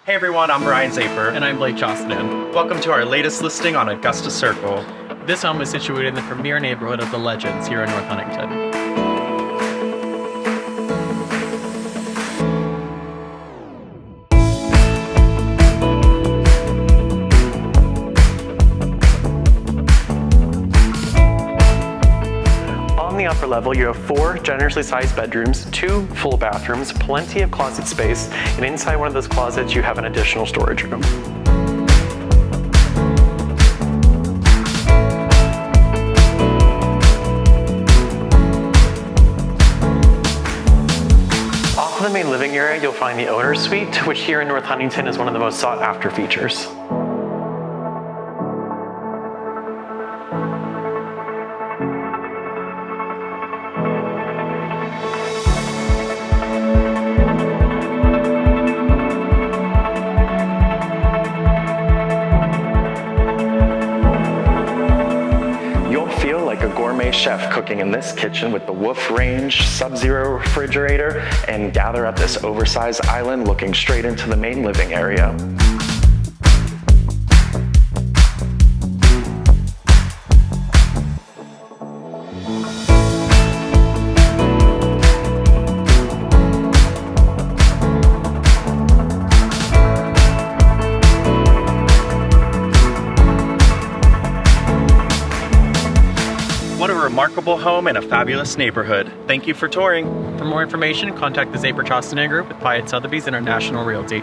Hey everyone, I'm Brian Czapor. And I'm Blake Chaussinand. Welcome to our latest listing on Augusta Circle. This home is situated in the premier neighborhood of the Legends here in North Huntingdon. On the upper level, you have 4 generously sized bedrooms, 2 full bathrooms, plenty of closet space, and inside one of those closets you have an additional storage room. Off of the main living area, you'll find the owner's suite, which here in North Huntingdon is one of the most sought after features. Feel like a gourmet chef cooking in this kitchen with the Woof range, Sub-Zero refrigerator, and gather at this oversized island looking straight into the main living area. What a remarkable home in a fabulous neighborhood. Thank you for touring. For more information, contact the Chaussinand Group with Piatt Sotheby's International Realty.